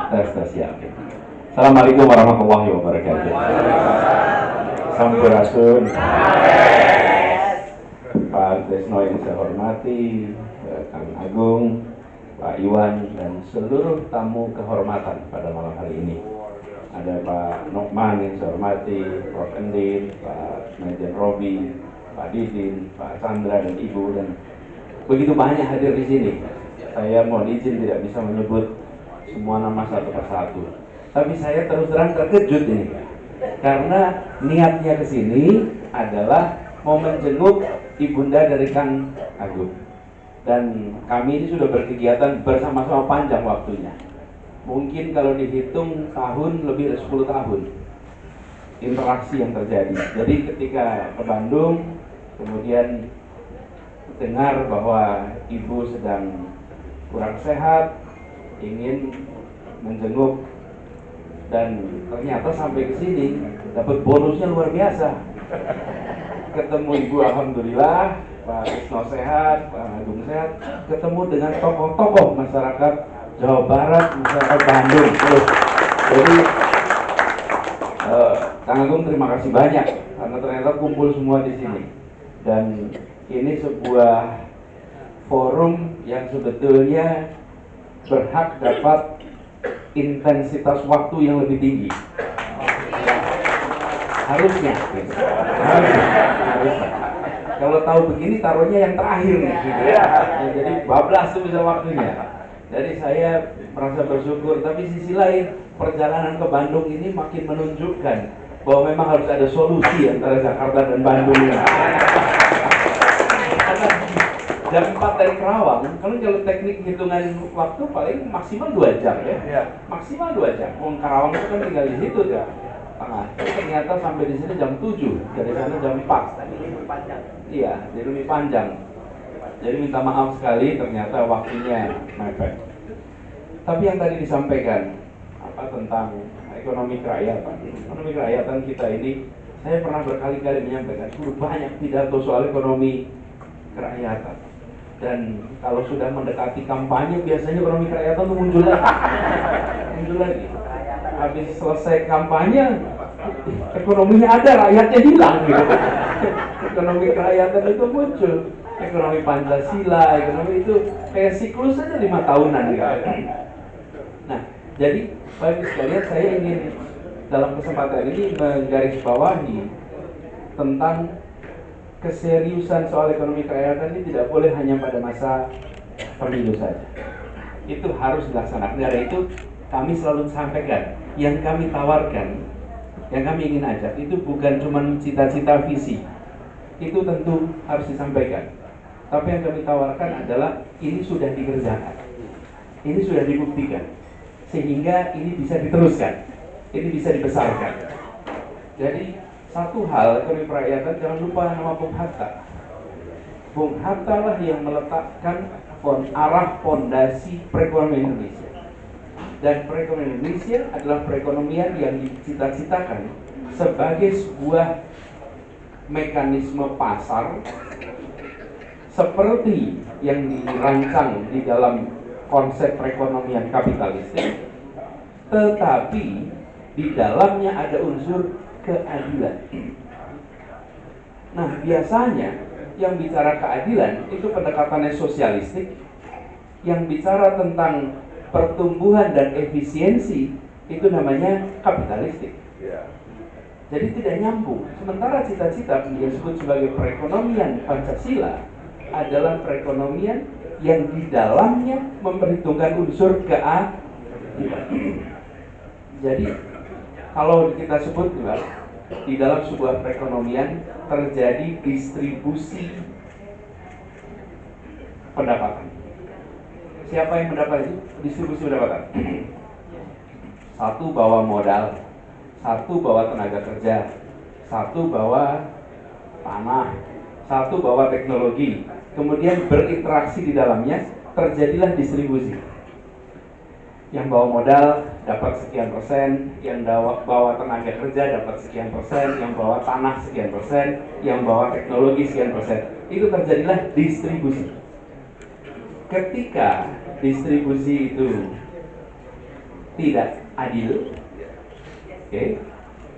Tes ya. Assalamualaikum warahmatullahi wabarakatuh. Sampurasun. Pak Desno yang saya hormati, Kang Agung, Pak Iwan, dan seluruh tamu kehormatan pada malam hari ini. Ada Pak Nokman yang saya hormati, Prof. Endin, Pak Majen Robi, Pak Didin, Pak Chandra, dan Ibu, dan begitu banyak hadir di sini. Saya mohon izin tidak bisa menyebut semua nama satu persatu. Tapi saya terus terang terkejut ini, karena niatnya ke sini adalah mau menjenguk ibunda dari Kang Agung. Dan kami ini sudah berkegiatan bersama-sama panjang waktunya. Mungkin kalau dihitung tahun lebih dari 10 tahun interaksi yang terjadi. Jadi ketika ke Bandung, kemudian dengar bahwa ibu sedang kurang sehat, ingin menjenguk, dan ternyata sampai ke sini dapat bonusnya luar biasa. Ketemu ibu, alhamdulillah, Pak Desno sehat, Pak Agung sehat, ketemu dengan tokoh-tokoh masyarakat Jawa Barat, masyarakat Bandung. Jadi Kang Agung terima kasih banyak karena ternyata kumpul semua di sini. Dan ini sebuah forum yang sebetulnya berhak dapat intensitas waktu yang lebih tinggi. Harusnya. Kalau tahu begini taruhnya yang terakhir nih, gitu ya. Jadi bablas tuh bisa waktunya. Jadi saya merasa bersyukur. Tapi sisi lain, perjalanan ke Bandung ini makin menunjukkan bahwa memang harus ada solusi antara Jakarta dan Bandung ini. Jam 4 dari Kerawang, kalau teknik hitungan waktu paling maksimal 2 jam ya. Maksimal 2 jam. Kerawang itu kan tinggal di situ ya. Tengah. Ternyata sampai di sini jam 7, dari sana jam 4. Iya, jadi lebih panjang. Jadi minta maaf sekali, ternyata waktunya mepet. Tapi yang tadi disampaikan tentang ekonomi kerakyatan. Ekonomi kerakyatan kita ini, saya pernah berkali-kali menyampaikan, banyak pidato soal ekonomi kerakyatan. Dan kalau sudah mendekati kampanye, biasanya ekonomi kerakyatan itu muncul lagi. Habis selesai kampanye, ekonominya ada, rakyatnya hilang gitu. Ekonomi kerakyatan itu muncul. Ekonomi Pancasila, ekonomi itu kayak siklus saja 5 tahunan gitu. Nah, jadi Bapak Ibu sekalian, saya ingin dalam kesempatan ini menggarisbawahi tentang keseriusan soal ekonomi kerakyatan ini tidak boleh hanya pada masa pemilu saja. Itu harus dilaksanakan. Karena itu kami selalu sampaikan, yang kami tawarkan, yang kami ingin ajak itu bukan cuma cita-cita visi. Itu tentu harus disampaikan. Tapi yang kami tawarkan adalah ini sudah dikerjakan. Ini sudah dibuktikan. Sehingga ini bisa diteruskan. Ini bisa dibesarkan. Jadi satu hal, ekonomi kerakyatan, jangan lupa nama Bung Hatta. Bung Hatta lah yang meletakkan arah fondasi perekonomian Indonesia. Dan perekonomian Indonesia adalah perekonomian yang dicita-citakan sebagai sebuah mekanisme pasar seperti yang dirancang di dalam konsep perekonomian kapitalistik, tetapi di dalamnya ada unsur keadilan. Nah, biasanya yang bicara keadilan itu pendekatannya sosialistik, yang bicara tentang pertumbuhan dan efisiensi itu namanya kapitalistik. Jadi tidak nyambung. Sementara cita-cita yang disebut sebagai perekonomian Pancasila adalah perekonomian yang di dalamnya memperhitungkan unsur keadilan. Jadi kalau kita sebut di dalam sebuah perekonomian terjadi distribusi pendapatan. Siapa yang mendapat distribusi pendapatan? Satu bawa modal, satu bawa tenaga kerja, satu bawa tanah, satu bawa teknologi. Kemudian berinteraksi di dalamnya, terjadilah distribusi. Yang bawa modal dapat sekian persen, yang bawa tenaga kerja dapat sekian persen, yang bawa tanah sekian persen, yang bawa teknologi sekian persen. Itu terjadilah distribusi. Ketika distribusi itu tidak adil. Oke.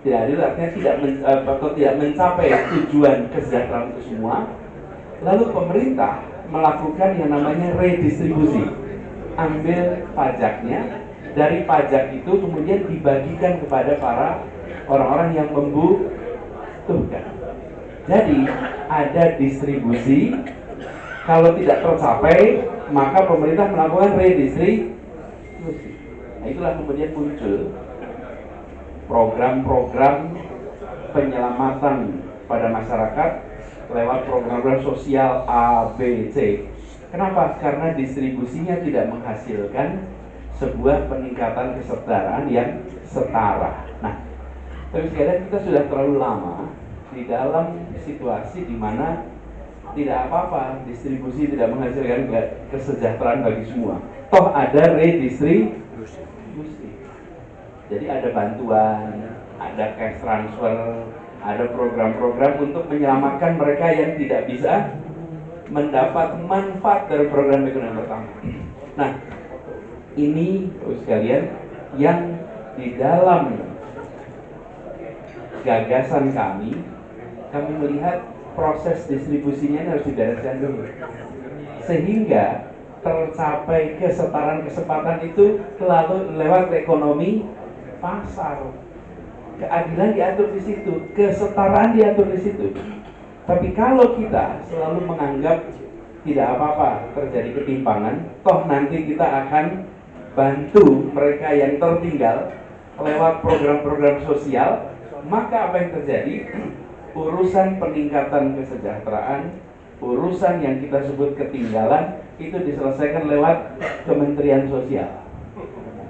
Tidak adil artinya tidak mencapai tujuan kesejahteraan untuk semua. Lalu pemerintah melakukan yang namanya redistribusi. Ambil pajaknya, dari pajak itu kemudian dibagikan kepada para orang-orang yang membutuhkan. Jadi ada distribusi, kalau tidak tercapai maka pemerintah melakukan redistribusi. Nah, itulah kemudian muncul program-program penyelamatan pada masyarakat lewat program-program sosial A, B, C. Kenapa? Karena distribusinya tidak menghasilkan sebuah peningkatan kesetaraan yang setara. Nah, tapi sekalian kita sudah terlalu lama di dalam situasi di mana tidak apa-apa distribusi tidak menghasilkan kesejahteraan bagi semua. Toh ada redistribusi. Jadi ada bantuan, ada cash transfer, ada program-program untuk menyelamatkan mereka yang tidak bisa mendapat manfaat dari program ekonomi pertama. Nah, ini sekalian yang di dalam gagasan kami melihat proses distribusinya harus dibereskan dulu, sehingga tercapai kesetaraan kesempatan itu selalu lewat ekonomi pasar. Keadilan diatur di situ, kesetaraan diatur di situ. Tapi kalau kita selalu menganggap tidak apa-apa terjadi ketimpangan, toh nanti kita akan bantu mereka yang tertinggal lewat program-program sosial, maka apa yang terjadi? Urusan peningkatan kesejahteraan, urusan yang kita sebut ketinggalan, itu diselesaikan lewat Kementerian Sosial,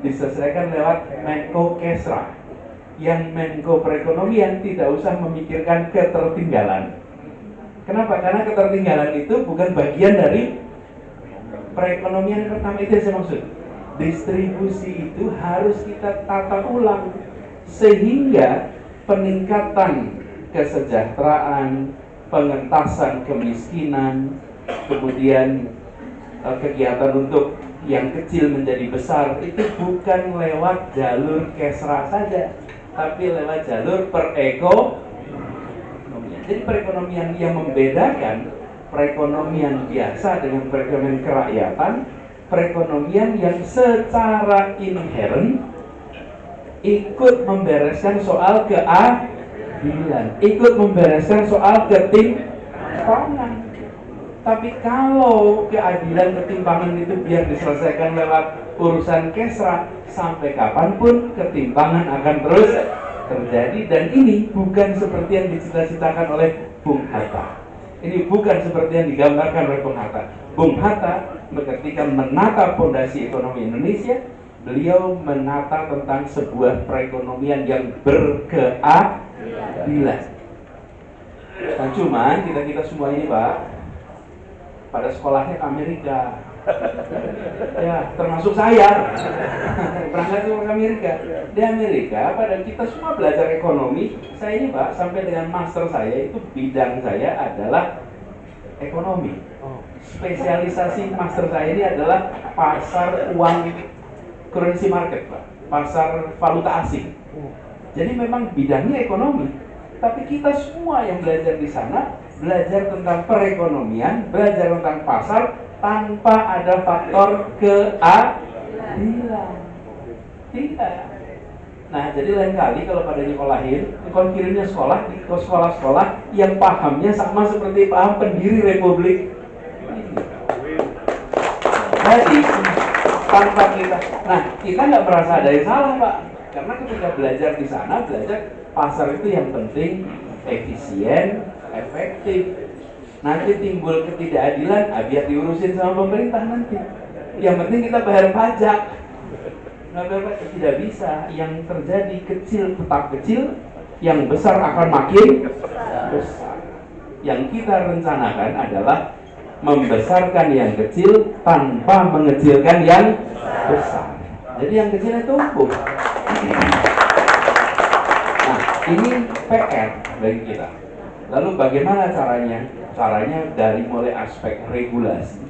diselesaikan lewat Menko Kesra. Yang Menko Perekonomian tidak usah memikirkan ketertinggalan. Kenapa? Karena ketertinggalan itu bukan bagian dari perekonomian pertama. Itu yang saya maksud. Distribusi itu harus kita tata ulang sehingga peningkatan kesejahteraan, pengentasan kemiskinan, kemudian kegiatan untuk yang kecil menjadi besar itu bukan lewat jalur Kesra saja, tapi lewat jalur perekonomian. Jadi perekonomian yang membedakan perekonomian biasa dengan perekonomian kerakyatan, perekonomian yang secara inheren ikut membereskan soal keadilan, ikut membereskan soal ketimpangan. Tapi kalau keadilan ketimpangan itu biar diselesaikan lewat urusan Kesra, sampai kapanpun ketimpangan akan terus terjadi. Dan ini bukan seperti yang dicita-citakan oleh Bung Hatta. Ini bukan seperti yang digambarkan oleh Bung Hatta. Bung Hatta ketika menata fondasi ekonomi Indonesia, beliau menata tentang sebuah perekonomian yang berkeadilan. Nah, cuman kita semua ini, Pak, pada sekolahnya ke Amerika. Ya, termasuk saya. Berangkat ke Amerika. Di Amerika, pada kita semua belajar ekonomi. Saya ini, Pak, sampai dengan master saya itu bidang saya adalah ekonomi. Spesialisasi master saya ini adalah pasar uang, currency market, Pak. Pasar valuta asing. Jadi memang bidangnya ekonomi. Tapi kita semua yang belajar di sana belajar tentang perekonomian, belajar tentang pasar tanpa ada faktor keadilan. Tidak. Nah, jadi lain kali kalau pada nyekolahin, kalau kirimnya sekolah di sekolah-sekolah yang pahamnya sama seperti paham pendiri Republik ini. Jadi tanpa kita nggak merasa ada yang salah, Pak, karena ketika belajar di sana, belajar pasar itu yang penting efisien, efektif. Nanti timbul ketidakadilan, biar diurusin sama pemerintah nanti. Yang penting kita bayar pajak. Nggak bayar pajak tidak bisa. Yang terjadi kecil tetap kecil, yang besar akan makin besar. Yang kita rencanakan adalah membesarkan yang kecil tanpa mengecilkan yang besar. Jadi yang kecilnya tumbuh. Nah, ini PR bagi kita. Lalu bagaimana caranya? Caranya dari mulai aspek regulasi.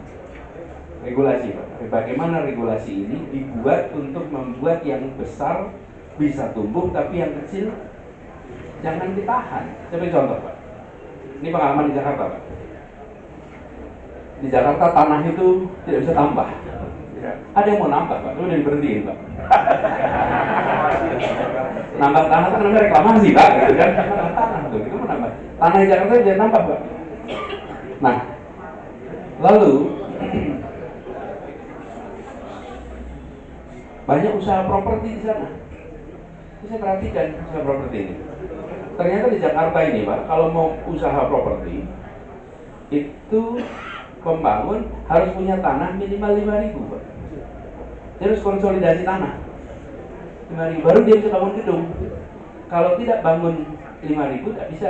Regulasi, Pak. Bagaimana regulasi ini dibuat untuk membuat yang besar bisa tumbuh, tapi yang kecil jangan ditahan. Coba contoh, Pak. Ini pengalaman di Jakarta, Pak. Di Jakarta tanah itu tidak bisa tambah. Ada yang mau nambah, Pak, itu udah diberhentiin, Pak. Nambah tanah itu namanya reklamasi, Pak, gitu kan? Nambah tanah tuh, itu mau nambah. Tanah di Jakarta jangan nambah, Pak. Nah, lalu banyak usaha properti di sana. Saya perhatikan usaha properti ini. Ternyata di Jakarta ini, Pak, kalau mau usaha properti itu pembangun harus punya tanah minimal 5.000, Pak. Dia harus konsolidasi tanah 5.000 baru dia bisa bangun gedung. Kalau tidak bangun 5.000 tidak bisa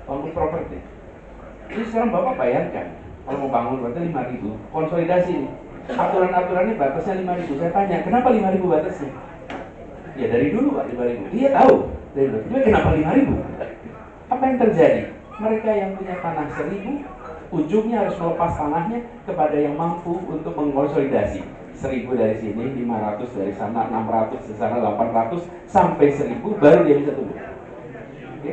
bangun properti. Jadi sekarang Bapak bayangkan kalau mau bangun berarti 5.000 konsolidasi nih. Aturan-aturannya batasnya 5.000. Saya tanya, kenapa 5.000 batasnya? Ya dari dulu, Pak, 5.000. Iya tahu dari dulu. Tapi kenapa 5.000? Apa yang terjadi? Mereka yang punya tanah 1.000 ujungnya harus melepas tanahnya kepada yang mampu untuk mengkonsolidasi. 1.000 dari sini, 500 dari sana, 600 dari sana, 800 sampai 1.000 baru dia bisa tumbuh. Oke?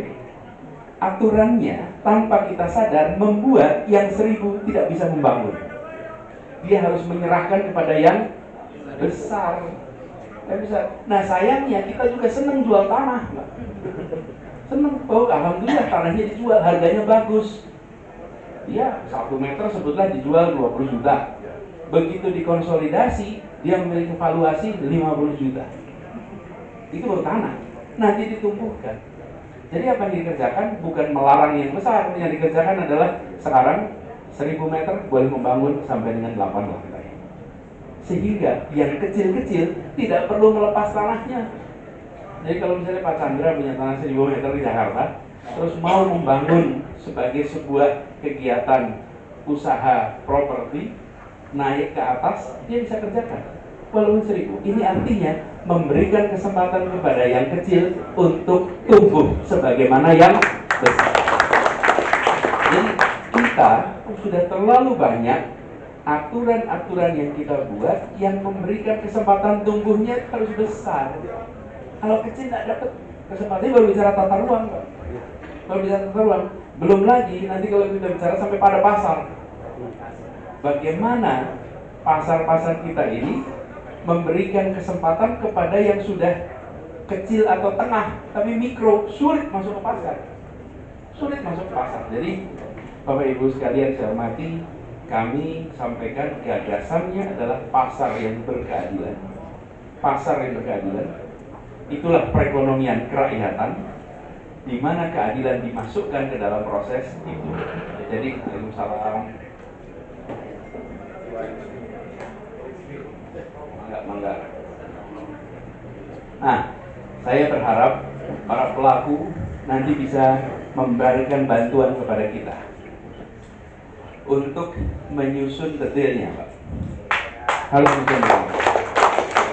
Aturannya tanpa kita sadar membuat yang 1.000 tidak bisa membangun. Dia harus menyerahkan kepada yang besar. Nah sayangnya kita juga senang jual tanah, Mbak. Senang, oh alhamdulillah tanahnya dijual, harganya bagus. Dia 1 meter sebutlah dijual 20 juta. Begitu dikonsolidasi, dia memiliki valuasi 50 juta. Itu baru tanah. Nanti ditumbuhkan. Jadi apa yang dikerjakan bukan melarang yang besar, yang dikerjakan adalah sekarang 1.000 meter boleh membangun sampai dengan 8 lantai. Sehingga yang kecil-kecil tidak perlu melepas tanahnya. Jadi kalau misalnya Pak Chandra punya tanah 1.000 meter di Jakarta, terus mau membangun sebagai sebuah kegiatan usaha properti, naik ke atas, dia bisa kerjakan walaupun 1.000. Ini artinya memberikan kesempatan kepada yang kecil untuk tumbuh sebagaimana yang besar. Jadi kita sudah terlalu banyak aturan-aturan yang kita buat yang memberikan kesempatan tumbuhnya harus besar. Kalau kecil tidak dapat kesempatan, baru bicara tata ruang, Pak. Baru bicara tata ruang. Belum lagi nanti kalau kita bicara sampai pada pasar. Bagaimana pasar-pasar kita ini memberikan kesempatan kepada yang sudah kecil atau tengah, tapi mikro, sulit masuk ke pasar. Sulit masuk ke pasar. Jadi, Bapak Ibu sekalian saya hormati, kami sampaikan gagasannya adalah pasar yang berkeadilan. Pasar yang berkeadilan, itulah perekonomian kerakyatan, di mana keadilan dimasukkan ke dalam proses itu. Jadi, Waalaikumsalam. Mangga. Nah, saya berharap para pelaku nanti bisa memberikan bantuan kepada kita untuk menyusun detailnya, Pak. Harus menyusun.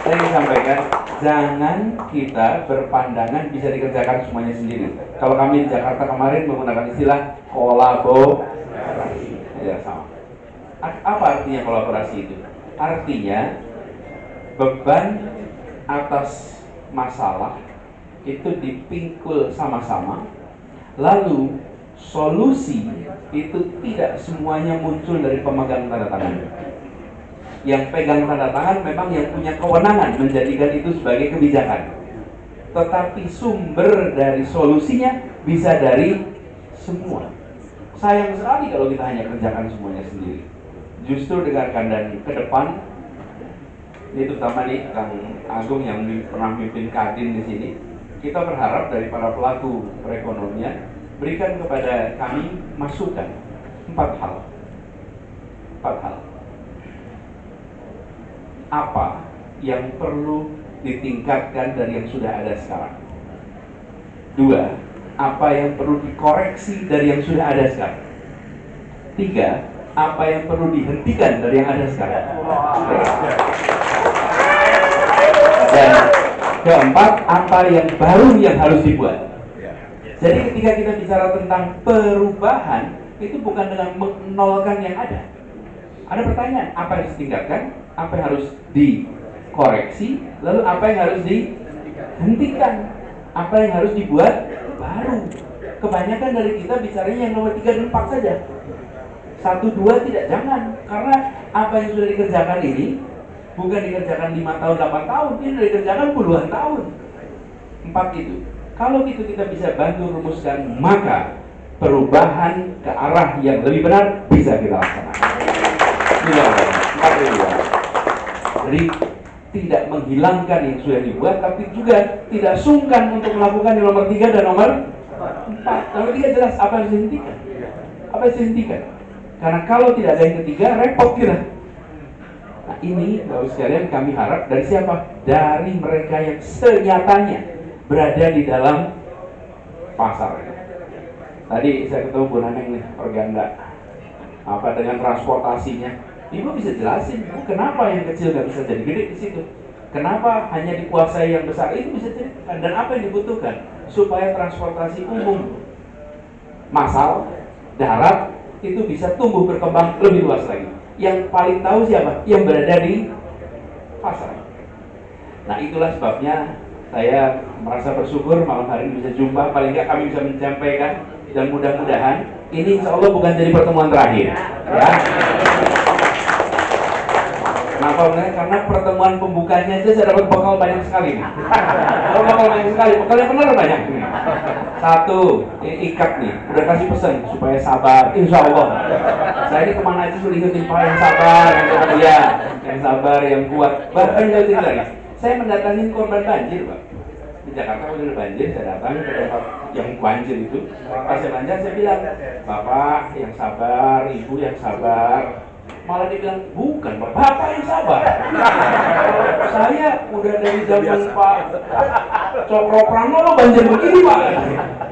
Saya ingin sampaikan, jangan kita berpandangan bisa dikerjakan semuanya sendiri. Kalau kami di Jakarta kemarin menggunakan istilah kolaborasi, ya sama. Apa artinya kolaborasi itu? Artinya beban atas masalah itu dipikul sama-sama, lalu solusi itu tidak semuanya muncul dari pemegang tanda tangan. Yang pegang tanda tangan memang yang punya kewenangan menjadikan itu sebagai kebijakan, tetapi sumber dari solusinya bisa dari semua. Sayang sekali kalau kita hanya kerjakan semuanya sendiri. Justru dengarkan, dan ke depan ini terutama nih Kang Agung yang pernah mimpin Kadin di sini, kita berharap dari para pelaku perekonomian berikan kepada kami masukan 4 hal. Apa yang perlu ditingkatkan dari yang sudah ada sekarang? 2, apa yang perlu dikoreksi dari yang sudah ada sekarang? 3, apa yang perlu dihentikan dari yang ada sekarang? Dan keempat, apa yang baru yang harus dibuat? Jadi ketika kita bicara tentang perubahan, itu bukan dengan menolkan yang ada. Ada pertanyaan, apa yang harus ditingkatkan, apa yang harus dikoreksi, lalu apa yang harus dihentikan, apa yang harus dibuat baru. Kebanyakan dari kita bicaranya yang nomor 3 dan 4 saja. 1, 2 tidak, jangan. Karena apa yang sudah dikerjakan ini bukan dikerjakan 5 tahun, 8 tahun, ini sudah dikerjakan puluhan tahun. 4 itu. Kalau itu kita bisa bantu rumuskan, maka perubahan ke arah yang lebih benar bisa kita laksanakan. Tidak, 4 itu. Jadi tidak menghilangkan yang sudah dibuat, tapi juga tidak sungkan untuk melakukan yang nomor 3 dan nomor 4. Nomor 3 jelas apa yang dihentikan. Apa yang dihentikan? Karena kalau tidak ada yang ketiga, repot kita. Nah ini, Bapak sekalian, kami harap dari siapa? Dari mereka yang senyatanya berada di dalam pasar. Tadi saya ketemu Bu Naneng nih, Organda. Apa dengan transportasinya? Ibu bisa jelasin, Bu, kenapa yang kecil nggak bisa jadi gede di situ? Kenapa hanya dikuasai yang besar? Itu bisa ceritakan. Dan apa yang dibutuhkan supaya transportasi umum, massal, darat itu bisa tumbuh berkembang lebih luas lagi. Yang paling tahu siapa? Yang berada di pasar. Nah itulah sebabnya saya merasa bersyukur malam hari ini bisa jumpa. Paling nggak kami bisa menyampaikan, dan mudah-mudahan ini insya Allah bukan jadi pertemuan terakhir ya. Kenapa? Karena pertemuan pembukanya aja saya dapat bekal banyak sekali nih. Bekal banyak sekali, bekalnya benar banyak nih. 1, ikat nih, udah kasih pesan supaya sabar, insya Allah. Saya ini kemana aja sudah ikutin Pak yang sabar, yang setia, yang sabar, yang kuat. Bahkan jauh lagi, saya mendatangi korban banjir, Pak. Di Jakarta udah banjir, saya datang ke tempat yang banjir itu. Pas saya banjir, saya bilang, Bapak yang sabar, Ibu yang sabar. Malah dibilang, bukan Bapak yang sabar. Saya udah dari zaman Pak Cokro Pranowo banjir begini Pak.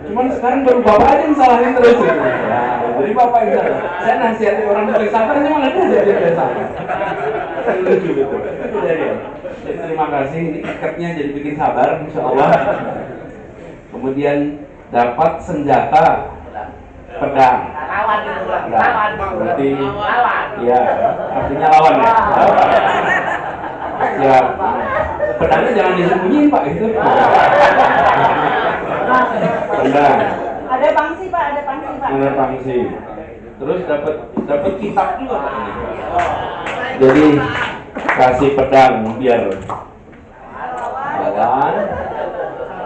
Cuman sekarang baru Bapak aja yang salahin terus gitu. Nah, jadi Bapak yang sabar. Saya nasihatin orang untuk sabar, saya malah dia sabar. Lucu gitu. Jadi terima kasih, ini ikatnya jadi bikin sabar, insya Allah. Kemudian dapat senjata pedang. Lawan. Berarti ya, artinya lawan ya. Ya, pedangnya jangan disembunyiin Pak, itu. Pedang. Ada pangsi Pak, ada pangsi Pak. Ada pangsi. Terus dapat kitab juga Pak ini. Jadi kasih pedang biar lawan.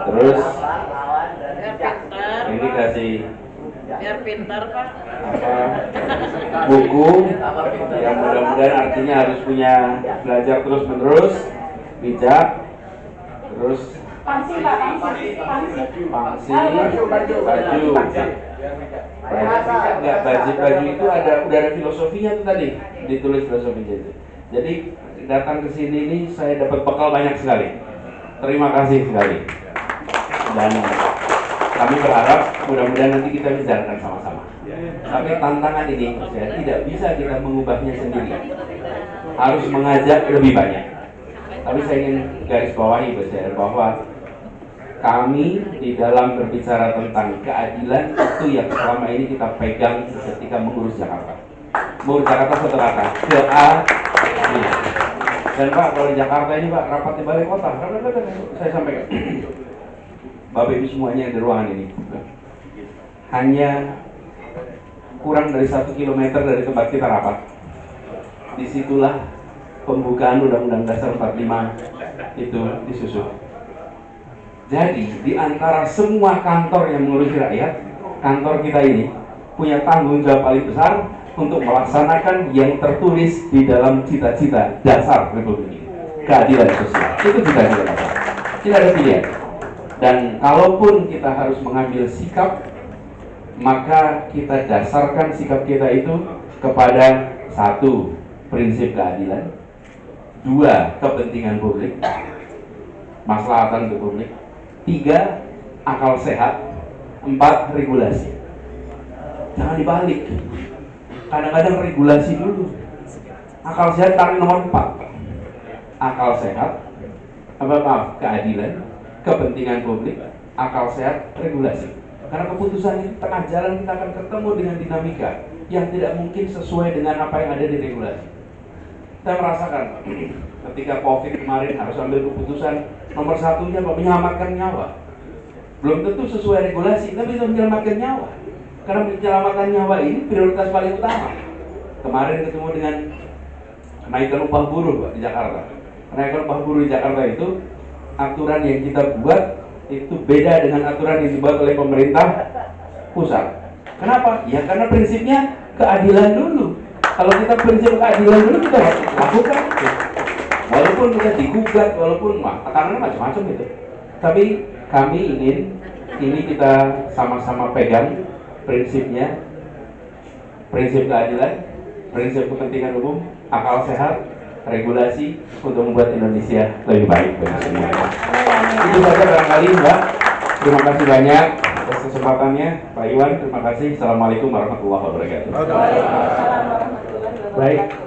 Terus ini kasih biar pintar Pak. Buku yang mudah-mudahan artinya harus punya belajar terus menerus, bijak. Terus Pangsi Pak, pangsi. Baju. Enggak, baju itu udah ada filosofinya tuh tadi, ditulis filosofinya itu. Jadi datang ke sini ini saya dapat bekal banyak sekali. Terima kasih sekali. Dan kami berharap mudah-mudahan nanti kita bicarakan sama-sama. Tapi tantangan ini tidak bisa kita mengubahnya sendiri. Harus mengajak lebih banyak. Tapi saya ingin garis bawahi bahwa kami di dalam berbicara tentang keadilan itu yang selama ini kita pegang ketika mengurus Jakarta. Mengurus Jakarta satu kata, keadilan. Dan Pak, kalau di Jakarta ini Pak, rapat di balai kota, saya sampaikan. Bapak Ibu semuanya yang di ruangan ini, hanya kurang dari 1 kilometer dari tempat kita rapat. Disitulah pembukaan Undang-Undang Dasar 45 itu disusun. Jadi di antara semua kantor yang mengurusi rakyat, kantor kita ini punya tanggung jawab paling besar untuk melaksanakan yang tertulis di dalam cita-cita dasar Republik ini, keadilan sosial. Itu cita-cita dasar. Tidak ada pilihan. Dan kalaupun kita harus mengambil sikap, maka kita dasarkan sikap kita itu kepada 1, prinsip keadilan, 2, kepentingan publik, maslahatan untuk publik, 3, akal sehat, 4, regulasi. Jangan dibalik. Kadang-kadang regulasi dulu, akal sehat tarik nomor 4. Akal sehat, keadilan, kepentingan publik, akal sehat, regulasi. Karena keputusan ini tengah jalan kita akan ketemu dengan dinamika. yang tidak mungkin sesuai dengan apa yang ada di regulasi. Saya merasakan ketika COVID kemarin harus ambil keputusan nomor satunya Pak, menyelamatkan nyawa. Belum tentu sesuai regulasi, tapi itu menyelamatkan nyawa. Karena menyelamatkan nyawa ini prioritas paling utama. Kemarin ketemu dengan kenaikan upah buruh Pak, di Jakarta. Kenaikan upah buruh di Jakarta itu aturan yang kita buat itu beda dengan aturan yang dibuat oleh pemerintah pusat. Kenapa? Ya karena prinsipnya keadilan dulu. Kalau kita prinsip keadilan dulu kita lakukan itu. Walaupun kita digugat, walaupun tekanannya macam-macam itu. Tapi kami ingin ini kita sama-sama pegang prinsipnya, prinsip keadilan, prinsip kepentingan umum, akal sehat, regulasi untuk membuat Indonesia lebih baik bagi semua. Itu saja barangkali Mbak. Terima kasih banyak atas kesempatannya, Pak Iwan. Terima kasih. Assalamualaikum warahmatullahi wabarakatuh. Waalaikumsalam warahmatullahi wabarakatuh. Baik.